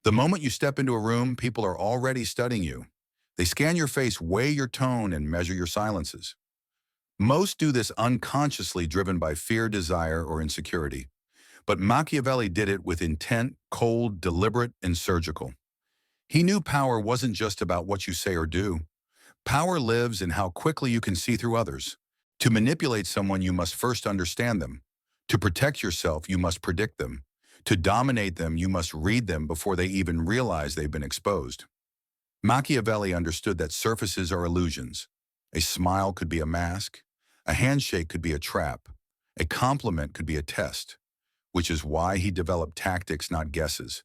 The moment you step into a room, people are already studying you. They scan your face, weigh your tone, and measure your silences. Most do this unconsciously, driven by fear, desire, or insecurity. But Machiavelli did it with intent, cold, deliberate, and surgical. He knew power wasn't just about what you say or do. Power lives in how quickly you can see through others. To manipulate someone, you must first understand them. To protect yourself, you must predict them. To dominate them, you must read them before they even realize they've been exposed. Machiavelli understood that surfaces are illusions. A smile could be a mask. A handshake could be a trap. A compliment could be a test, which is why he developed tactics, not guesses.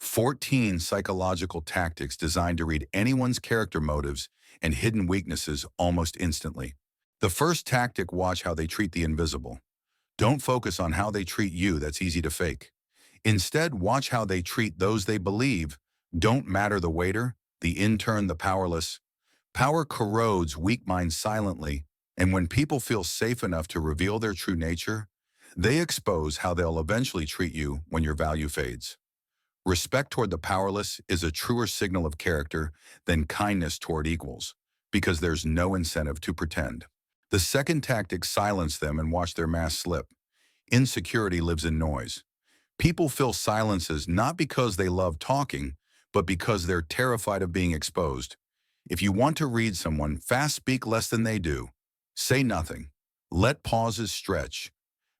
14 psychological tactics designed to read anyone's character motives and hidden weaknesses almost instantly. The first tactic: watch how they treat the invisible. Don't focus on how they treat you, that's easy to fake. Instead, watch how they treat those they believe don't matter: the waiter, the intern, the powerless. Power corrodes weak minds silently, and when people feel safe enough to reveal their true nature, they expose how they'll eventually treat you when your value fades. Respect toward the powerless is a truer signal of character than kindness toward equals, because there's no incentive to pretend. The second tactic: silence them and watch their mask slip. Insecurity lives in noise. People fill silences not because they love talking, but because they're terrified of being exposed. If you want to read someone, fast speak less than they do. Say nothing. Let pauses stretch.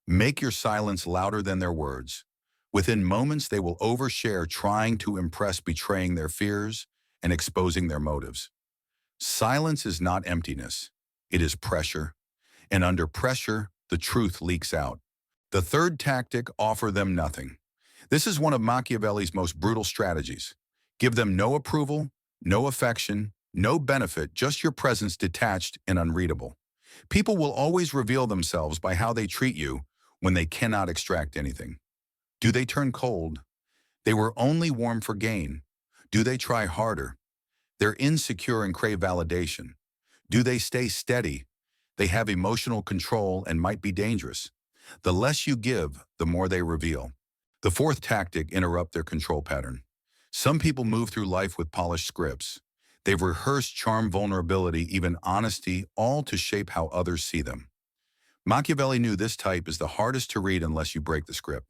Make your silence louder than their words. Within moments, they will overshare, trying to impress, betraying their fears, and exposing their motives. Silence is not emptiness. It is pressure. And under pressure, the truth leaks out. The third tactic: offer them nothing. This is one of Machiavelli's most brutal strategies. Give them no approval, no affection, no benefit, just your presence, detached and unreadable. People will always reveal themselves by how they treat you when they cannot extract anything. Do they turn cold? They were only warm for gain. Do they try harder? They're insecure and crave validation. Do they stay steady? They have emotional control and might be dangerous. The less you give, the more they reveal. The fourth tactic: interrupt their control pattern. Some people move through life with polished scripts. They've rehearsed charm, vulnerability, even honesty, all to shape how others see them. Machiavelli knew this type is the hardest to read unless you break the script.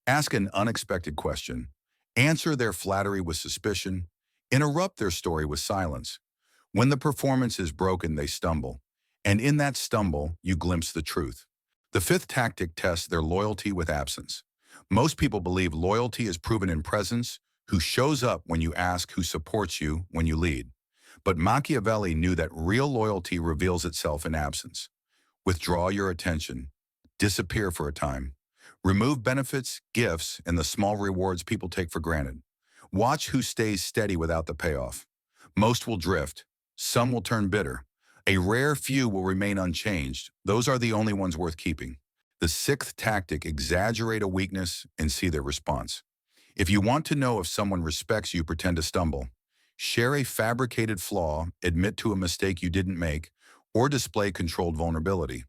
Ask an unexpected question. Answer their flattery with suspicion. Interrupt their story with silence. When the performance is broken, they stumble. And in that stumble, you glimpse the truth. The fifth tactic tests their loyalty with absence. Most people believe loyalty is proven in presence: who shows up when you ask, who supports you when you lead. But Machiavelli knew that real loyalty reveals itself in absence. Withdraw your attention. Disappear for a time. Remove benefits, gifts, and the small rewards people take for granted. Watch who stays steady without the payoff. Most will drift. Some will turn bitter. A rare few will remain unchanged. Those are the only ones worth keeping. The sixth tactic: exaggerate a weakness and see their response. If you want to know if someone respects you, pretend to stumble. Share a fabricated flaw, admit to a mistake you didn't make, or display controlled vulnerability.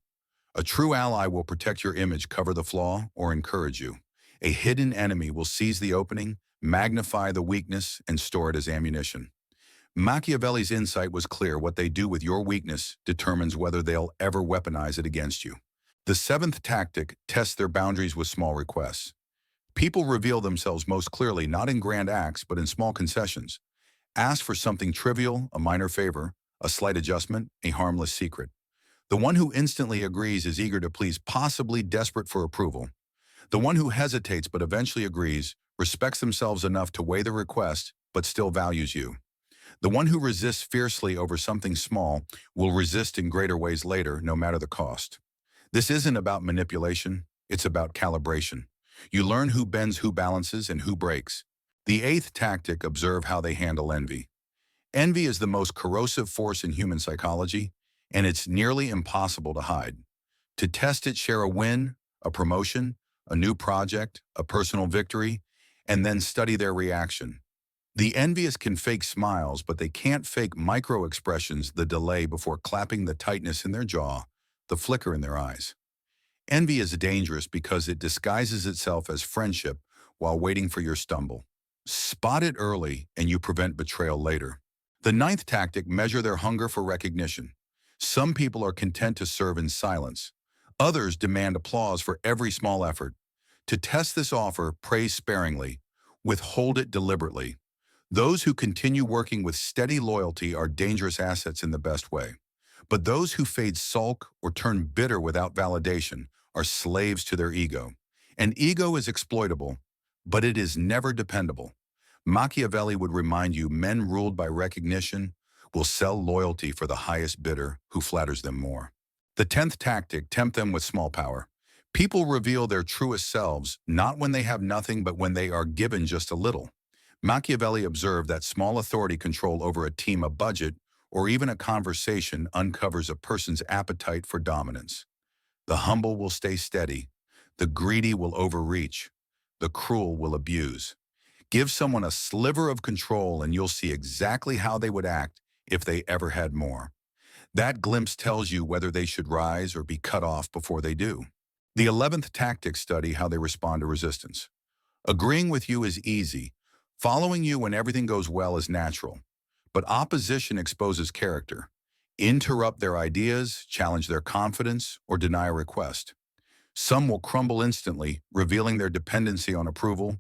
A true ally will protect your image, cover the flaw, or encourage you. A hidden enemy will seize the opening, magnify the weakness, and store it as ammunition. Machiavelli's insight was clear: what they do with your weakness determines whether they'll ever weaponize it against you. The seventh tactic: test their boundaries with small requests. People reveal themselves most clearly not in grand acts, but in small concessions. Ask for something trivial, a minor favor, a slight adjustment, a harmless secret. The one who instantly agrees is eager to please, possibly desperate for approval. The one who hesitates but eventually agrees respects themselves enough to weigh the request but still values you. The one who resists fiercely over something small will resist in greater ways later, no matter the cost. This isn't about manipulation, it's about calibration. You learn who bends, who balances, and who breaks. The eighth tactic: observe how they handle envy. Envy is the most corrosive force in human psychology, and it's nearly impossible to hide. To test it, share a win, a promotion, a new project, a personal victory, and then study their reaction. The envious can fake smiles, but they can't fake micro-expressions: the delay before clapping, the tightness in their jaw, the flicker in their eyes. Envy is dangerous because it disguises itself as friendship while waiting for your stumble. Spot it early and you prevent betrayal later. The ninth tactic, measure their hunger for recognition. Some people are content to serve in silence. Others demand applause for every small effort. To test this offer, praise sparingly. Withhold it deliberately. Those who continue working with steady loyalty are dangerous assets in the best way. But those who fade sulk or turn bitter without validation are slaves to their ego. And ego is exploitable, but it is never dependable. Machiavelli would remind you men ruled by recognition will sell loyalty for the highest bidder who flatters them more. The 10th tactic, tempt them with small power. People reveal their truest selves not when they have nothing but when they are given just a little. Machiavelli observed that small authority control over a team, a budget, or even a conversation uncovers a person's appetite for dominance. The humble will stay steady. The greedy will overreach. The cruel will abuse. Give someone a sliver of control and you'll see exactly how they would act if they ever had more. That glimpse tells you whether they should rise or be cut off before they do. The 11th tactic, study how they respond to resistance. Agreeing with you is easy. Following you when everything goes well is natural. But opposition exposes character. Interrupt their ideas, challenge their confidence, or deny a request. Some will crumble instantly, revealing their dependency on approval.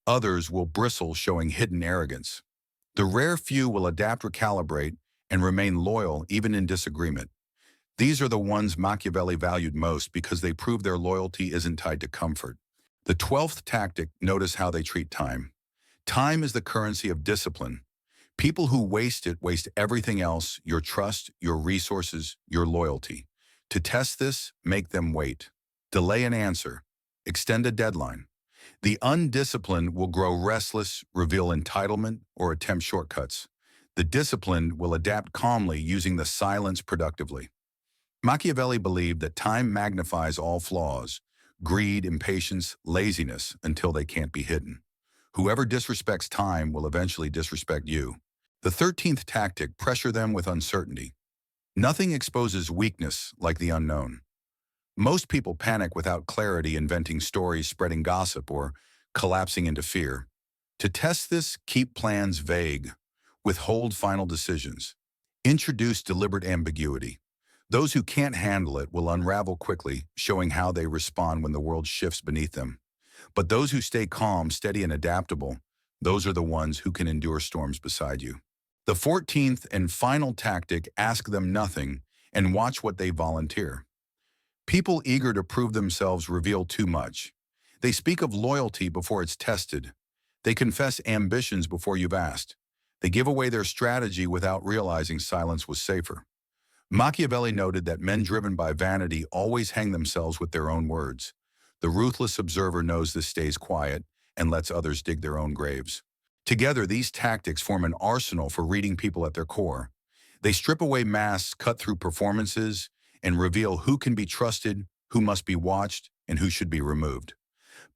Others will bristle, showing hidden arrogance. The rare few will adapt, recalibrate, and remain loyal even in disagreement. These are the ones Machiavelli valued most because they prove their loyalty isn't tied to comfort. The 12th tactic, notice how they treat time. Time is the currency of discipline. People who waste it waste everything else, your trust, your resources, your loyalty. To test this, make them wait. Delay an answer. Extend a deadline. The undisciplined will grow restless, reveal entitlement, or attempt shortcuts. The disciplined will adapt calmly, using the silence productively. Machiavelli believed that time magnifies all flaws, greed, impatience, laziness, until they can't be hidden. Whoever disrespects time will eventually disrespect you. The 13th tactic, pressure them with uncertainty. Nothing exposes weakness like the unknown. Most people panic without clarity, inventing stories, spreading gossip, or collapsing into fear. To test this, keep plans vague. Withhold final decisions. Introduce deliberate ambiguity. Those who can't handle it will unravel quickly, showing how they respond when the world shifts beneath them. But those who stay calm, steady, and adaptable, those are the ones who can endure storms beside you. The 14th and final tactic, ask them nothing and watch what they volunteer. People eager to prove themselves reveal too much. They speak of loyalty before it's tested. They confess ambitions before you've asked. They give away their strategy without realizing silence was safer. Machiavelli noted that men driven by vanity always hang themselves with their own words. The ruthless observer knows this, stays quiet, and lets others dig their own graves. Together, these tactics form an arsenal for reading people at their core. They strip away masks, cut through performances, and reveal who can be trusted, who must be watched, and who should be removed.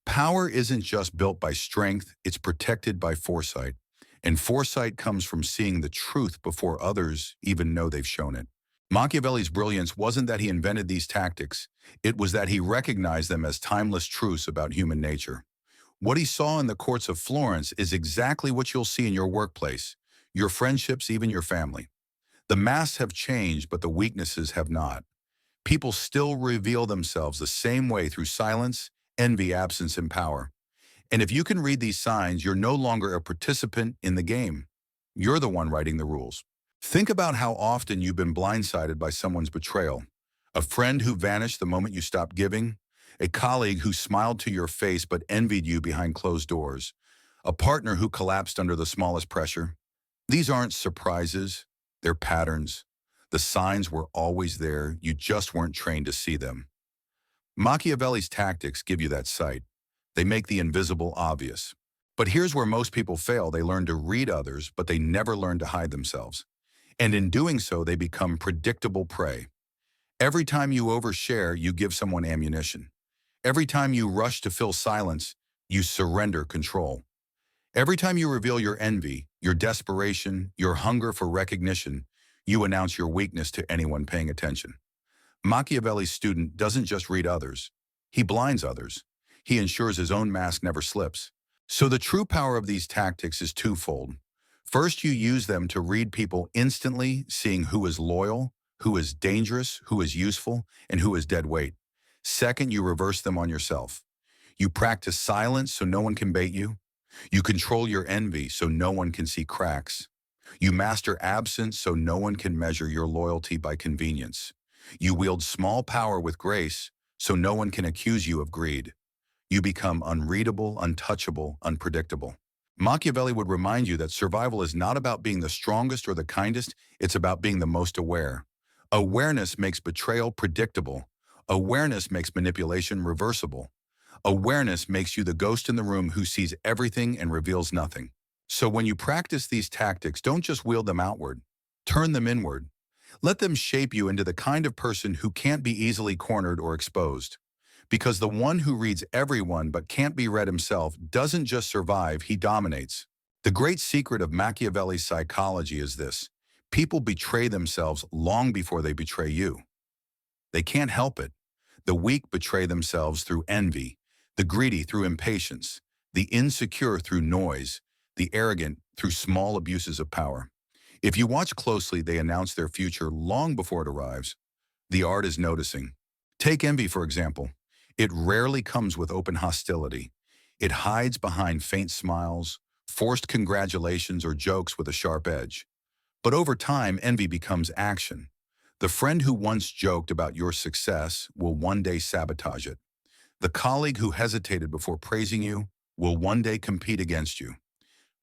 Power isn't just built by strength, it's protected by foresight. And foresight comes from seeing the truth before others even know they've shown it. Machiavelli's brilliance wasn't that he invented these tactics, it was that he recognized them as timeless truths about human nature. What he saw in the courts of Florence is exactly what you'll see in your workplace, your friendships, even your family. The masks have changed, but the weaknesses have not. People still reveal themselves the same way, through silence, envy, absence, and power. And if you can read these signs, you're no longer a participant in the game. You're the one writing the rules. Think about how often you've been blindsided by someone's betrayal. A friend who vanished the moment you stopped giving. A colleague who smiled to your face but envied you behind closed doors. A partner who collapsed under the smallest pressure. These aren't surprises, they're patterns. The signs were always there, you just weren't trained to see them. Machiavelli's tactics give you that sight. They make the invisible obvious. But here's where most people fail. They learn to read others, but they never learn to hide themselves. And in doing so, they become predictable prey. Every time you overshare, you give someone ammunition. Every time you rush to fill silence, you surrender control. Every time you reveal your envy, your desperation, your hunger for recognition, you announce your weakness to anyone paying attention. Machiavelli's student doesn't just read others. He blinds others. He ensures his own mask never slips. So the true power of these tactics is twofold. First, you use them to read people instantly, seeing who is loyal, who is dangerous, who is useful, and who is dead weight. Second, you reverse them on yourself. You practice silence so no one can bait you. You control your envy so no one can see cracks. You master absence so no one can measure your loyalty by convenience. You wield small power with grace so no one can accuse you of greed. You become unreadable, untouchable, unpredictable. Machiavelli would remind you that survival is not about being the strongest or the kindest, it's about being the most aware. Awareness makes betrayal predictable. Awareness makes manipulation reversible. Awareness makes you the ghost in the room who sees everything and reveals nothing. So when you practice these tactics, don't just wield them outward. Turn them inward. Let them shape you into the kind of person who can't be easily cornered or exposed. Because the one who reads everyone but can't be read himself doesn't just survive, he dominates. The great secret of Machiavelli's psychology is this: people betray themselves long before they betray you. They can't help it. The weak betray themselves through envy, the greedy through impatience, the insecure through noise, the arrogant through small abuses of power. If you watch closely, they announce their future long before it arrives. The art is noticing. Take envy, for example. It rarely comes with open hostility. It hides behind faint smiles, forced congratulations, or jokes with a sharp edge. But over time, envy becomes action. The friend who once joked about your success will one day sabotage it. The colleague who hesitated before praising you will one day compete against you.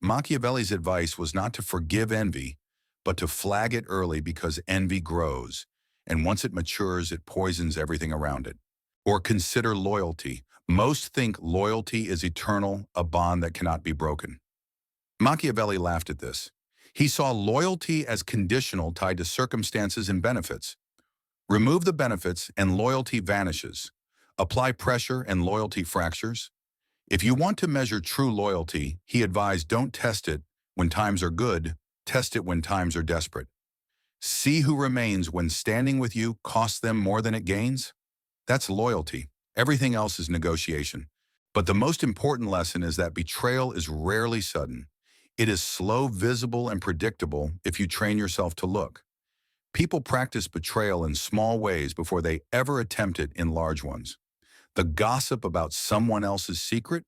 Machiavelli's advice was not to forgive envy, but to flag it early because envy grows, and once it matures, it poisons everything around it. Or consider loyalty. Most think loyalty is eternal, a bond that cannot be broken. Machiavelli laughed at this. He saw loyalty as conditional, tied to circumstances and benefits. Remove the benefits and loyalty vanishes. Apply pressure and loyalty fractures. If you want to measure true loyalty, he advised, don't test it when times are good, test it when times are desperate. See who remains when standing with you costs them more than it gains. That's loyalty. Everything else is negotiation. But the most important lesson is that betrayal is rarely sudden. It is slow, visible, and predictable if you train yourself to look. People practice betrayal in small ways before they ever attempt it in large ones. The gossip about someone else's secret?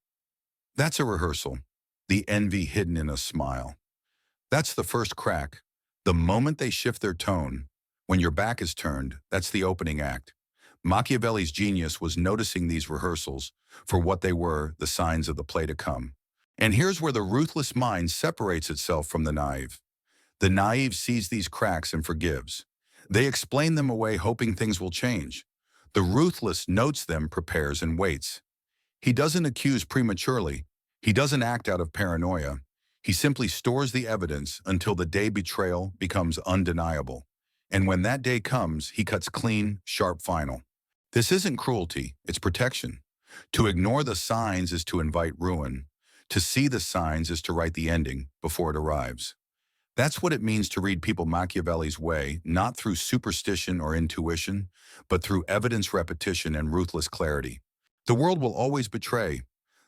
That's a rehearsal. The envy hidden in a smile. That's the first crack. The moment they shift their tone, when your back is turned, that's the opening act. Machiavelli's genius was noticing these rehearsals for what they were, the signs of the play to come. And here's where the ruthless mind separates itself from the naive. The naive sees these cracks and forgives. They explain them away, hoping things will change. The ruthless notes them, prepares, and waits. He doesn't accuse prematurely. He doesn't act out of paranoia. He simply stores the evidence until the day betrayal becomes undeniable. And when that day comes, he cuts clean, sharp, final. This isn't cruelty, it's protection. To ignore the signs is to invite ruin. To see the signs is to write the ending before it arrives. That's what it means to read people Machiavelli's way, not through superstition or intuition, but through evidence, repetition, and ruthless clarity. The world will always betray.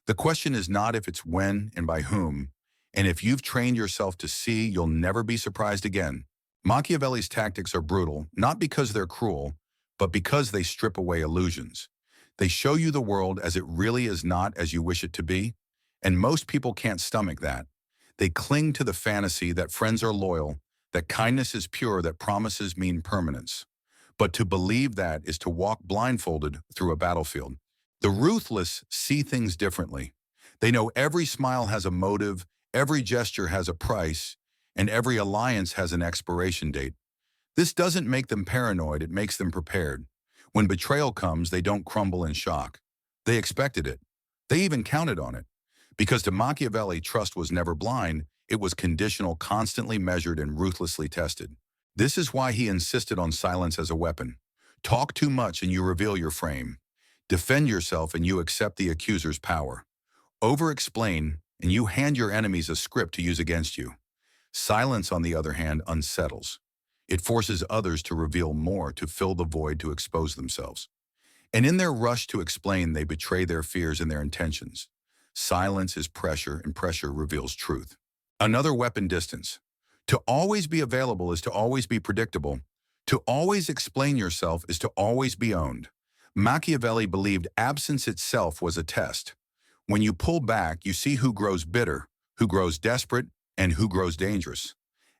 The question is not if, it's when and by whom. And if you've trained yourself to see, you'll never be surprised again. Machiavelli's tactics are brutal, not because they're cruel, but because they strip away illusions. They show you the world as it really is, not as you wish it to be. And most people can't stomach that. They cling to the fantasy that friends are loyal, that kindness is pure, that promises mean permanence. But to believe that is to walk blindfolded through a battlefield. The ruthless see things differently. They know every smile has a motive, every gesture has a price, and every alliance has an expiration date. This doesn't make them paranoid, it makes them prepared. When betrayal comes, they don't crumble in shock. They expected it. They even counted on it. Because to Machiavelli, trust was never blind, it was conditional, constantly measured, and ruthlessly tested. This is why he insisted on silence as a weapon. Talk too much and you reveal your frame. Defend yourself and you accept the accuser's power. Over-explain and you hand your enemies a script to use against you. Silence, on the other hand, unsettles. It forces others to reveal more, to fill the void, to expose themselves. And in their rush to explain, they betray their fears and their intentions. Silence is pressure, and pressure reveals truth. Another weapon: distance. To always be available is to always be predictable. To always explain yourself is to always be owned. Machiavelli believed absence itself was a test. When you pull back, you see who grows bitter, who grows desperate, and who grows dangerous.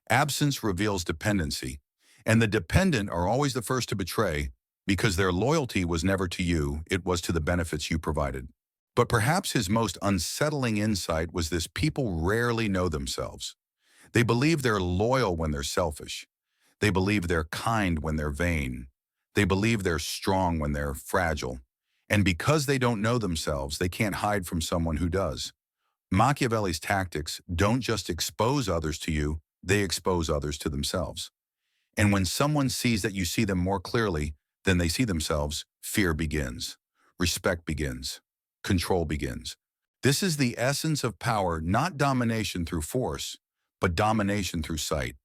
Absence reveals dependency, and the dependent are always the first to betray because their loyalty was never to you, it was to the benefits you provided. But perhaps his most unsettling insight was this: people rarely know themselves. They believe they're loyal when they're selfish. They believe they're kind when they're vain. They believe they're strong when they're fragile. And because they don't know themselves, they can't hide from someone who does. Machiavelli's tactics don't just expose others to you, they expose others to themselves. And when someone sees that you see them more clearly than they see themselves, fear begins, respect begins, control begins. This is the essence of power: not domination through force, but domination through sight.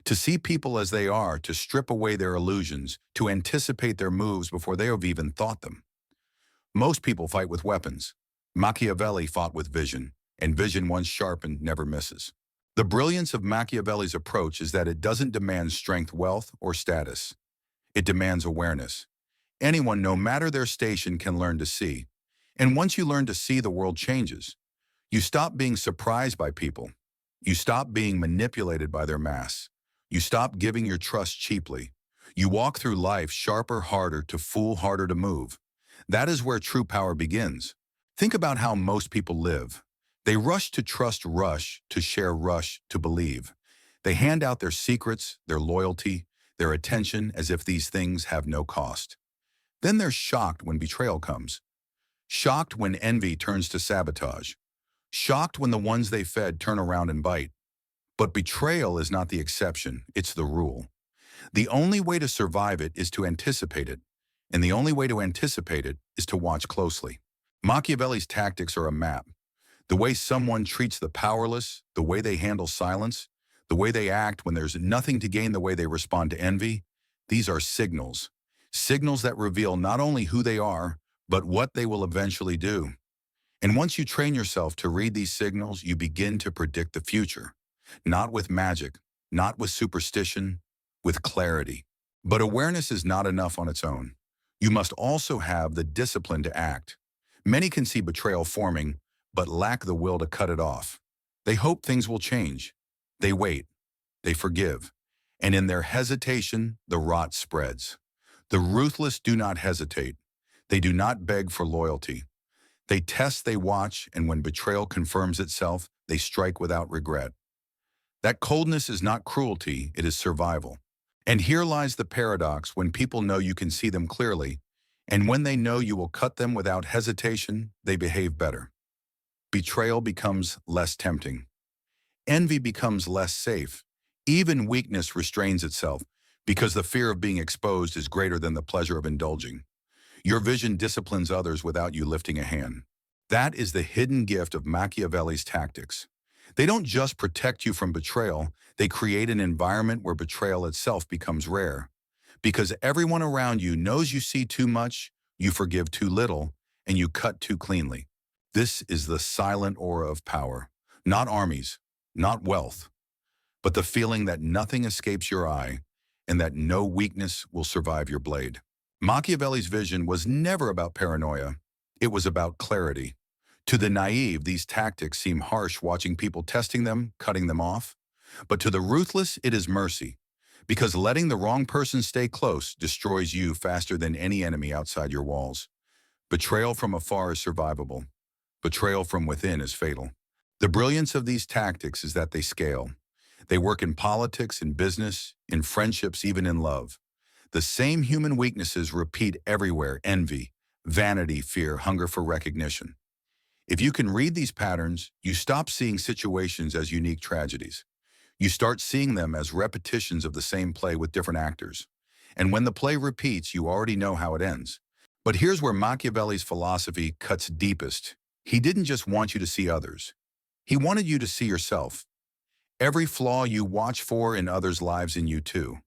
To see people as they are, to strip away their illusions, to anticipate their moves before they have even thought them. Most people fight with weapons. Machiavelli fought with vision, and vision once sharpened never misses. The brilliance of Machiavelli's approach is that it doesn't demand strength, wealth, or status. It demands awareness. Anyone, no matter their station, can learn to see. And once you learn to see, the world changes. You stop being surprised by people. You stop being manipulated by their mass. You stop giving your trust cheaply. You walk through life sharper, harder to fool, harder to move. That is where true power begins. Think about how most people live. They rush to trust, rush to share, rush to believe. They hand out their secrets, their loyalty, their attention as if these things have no cost. Then they're shocked when betrayal comes. Shocked when envy turns to sabotage. Shocked when the ones they fed turn around and bite. But betrayal is not the exception, it's the rule. The only way to survive it is to anticipate it, and the only way to anticipate it is to watch closely. Machiavelli's tactics are a map. The way someone treats the powerless, the way they handle silence, the way they act when there's nothing to gain, the way they respond to envy, these are signals. Signals that reveal not only who they are, but what they will eventually do. And once you train yourself to read these signals, you begin to predict the future. Not with magic, not with superstition, with clarity. But awareness is not enough on its own. You must also have the discipline to act. Many can see betrayal forming, but lack the will to cut it off. They hope things will change. They wait. They forgive. And in their hesitation, the rot spreads. The ruthless do not hesitate. They do not beg for loyalty. They test, they watch, and when betrayal confirms itself, they strike without regret. That coldness is not cruelty, it is survival. And here lies the paradox: when people know you can see them clearly, and when they know you will cut them without hesitation, they behave better. Betrayal becomes less tempting. Envy becomes less safe. Even weakness restrains itself, because the fear of being exposed is greater than the pleasure of indulging. Your vision disciplines others without you lifting a hand. That is the hidden gift of Machiavelli's tactics. They don't just protect you from betrayal, they create an environment where betrayal itself becomes rare. Because everyone around you knows you see too much, you forgive too little, and you cut too cleanly. This is the silent aura of power. Not armies, not wealth, but the feeling that nothing escapes your eye and that no weakness will survive your blade. Machiavelli's vision was never about paranoia. It was about clarity. To the naive, these tactics seem harsh, watching people testing them, cutting them off. But to the ruthless, it is mercy, because letting the wrong person stay close destroys you faster than any enemy outside your walls. Betrayal from afar is survivable. Betrayal from within is fatal. The brilliance of these tactics is that they scale. They work in politics, in business, in friendships, even in love. The same human weaknesses repeat everywhere: envy, vanity, fear, hunger for recognition. If you can read these patterns, you stop seeing situations as unique tragedies. You start seeing them as repetitions of the same play with different actors. And when the play repeats, you already know how it ends. But here's where Machiavelli's philosophy cuts deepest. He didn't just want you to see others. He wanted you to see yourself. Every flaw you watch for in others' lives in you too.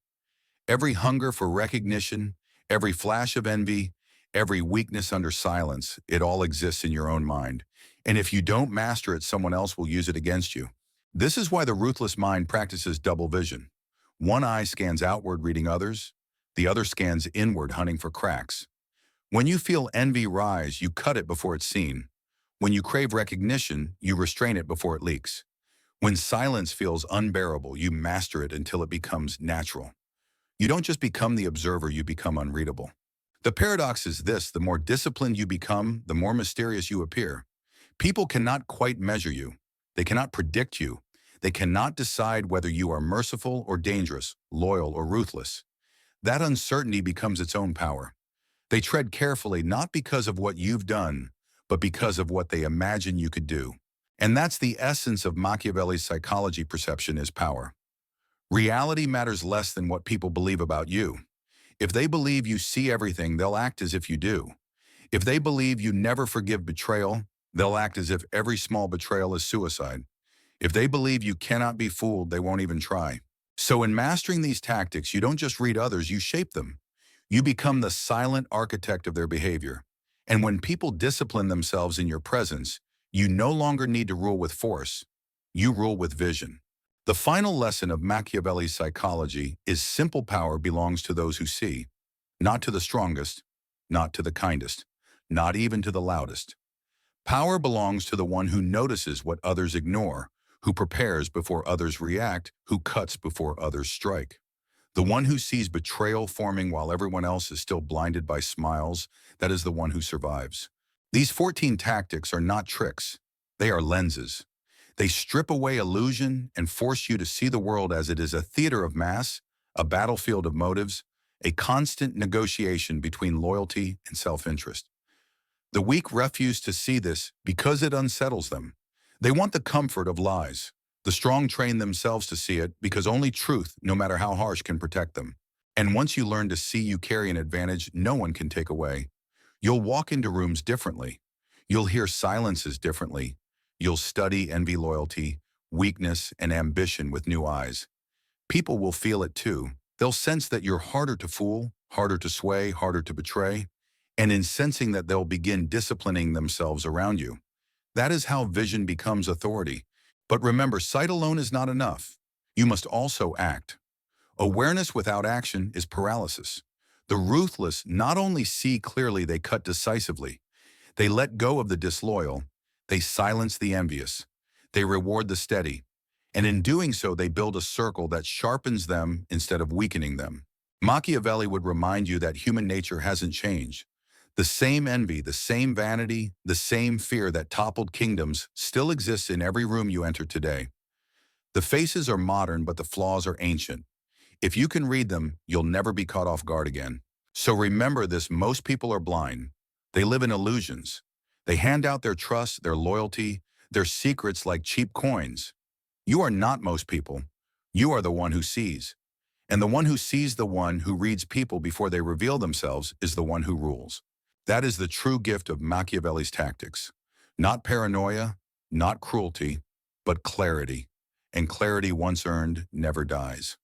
Every hunger for recognition, every flash of envy, Every weakness under silence, it all exists in your own mind. And if you don't master it, someone else will use it against you. This is why the ruthless mind practices double vision. One eye scans outward, reading others. The other scans inward, hunting for cracks. When you feel envy rise, you cut it before it's seen. When you crave recognition, you restrain it before it leaks. When silence feels unbearable, you master it until it becomes natural. You don't just become the observer, you become unreadable. The paradox is this: the more disciplined you become, the more mysterious you appear. People cannot quite measure you. They cannot predict you. They cannot decide whether you are merciful or dangerous, loyal or ruthless. That uncertainty becomes its own power. They tread carefully not because of what you've done, but because of what they imagine you could do. And that's the essence of Machiavelli's psychology. Perception is power. Reality matters less than what people believe about you. If they believe you see everything, they'll act as if you do. If they believe you never forgive betrayal, they'll act as if every small betrayal is suicide. If they believe you cannot be fooled, they won't even try. So in mastering these tactics, you don't just read others, you shape them. You become the silent architect of their behavior. And when people discipline themselves in your presence, you no longer need to rule with force. You rule with vision. The final lesson of Machiavelli's psychology is simple: power belongs to those who see, not to the strongest, not to the kindest, not even to the loudest. Power belongs to the one who notices what others ignore, who prepares before others react, who cuts before others strike. The one who sees betrayal forming while everyone else is still blinded by smiles, that is the one who survives. These 14 tactics are not tricks. They are lenses. They strip away illusion and force you to see the world as it is: a theater of mass, a battlefield of motives, a constant negotiation between loyalty and self-interest. The weak refuse to see this because it unsettles them. They want the comfort of lies. The strong train themselves to see it because only truth, no matter how harsh, can protect them. And once you learn to see, you carry an advantage no one can take away. You'll walk into rooms differently. You'll hear silences differently. You'll study envy, loyalty, weakness, and ambition with new eyes. People will feel it too. They'll sense that you're harder to fool, harder to sway, harder to betray. And in sensing that, they'll begin disciplining themselves around you. That is how vision becomes authority. But remember, sight alone is not enough. You must also act. Awareness without action is paralysis. The ruthless not only see clearly, they cut decisively. They let go of the disloyal. They silence the envious. They reward the steady. And in doing so, they build a circle that sharpens them instead of weakening them. Machiavelli would remind you that human nature hasn't changed. The same envy, the same vanity, the same fear that toppled kingdoms still exists in every room you enter today. The faces are modern, but the flaws are ancient. If you can read them, you'll never be caught off guard again. So remember this: most people are blind. They live in illusions. They hand out their trust, their loyalty, their secrets like cheap coins. You are not most people. You are the one who sees. And the one who sees, the one who reads people before they reveal themselves, is the one who rules. That is the true gift of Machiavelli's tactics. Not paranoia, not cruelty, but clarity. And clarity once earned never dies.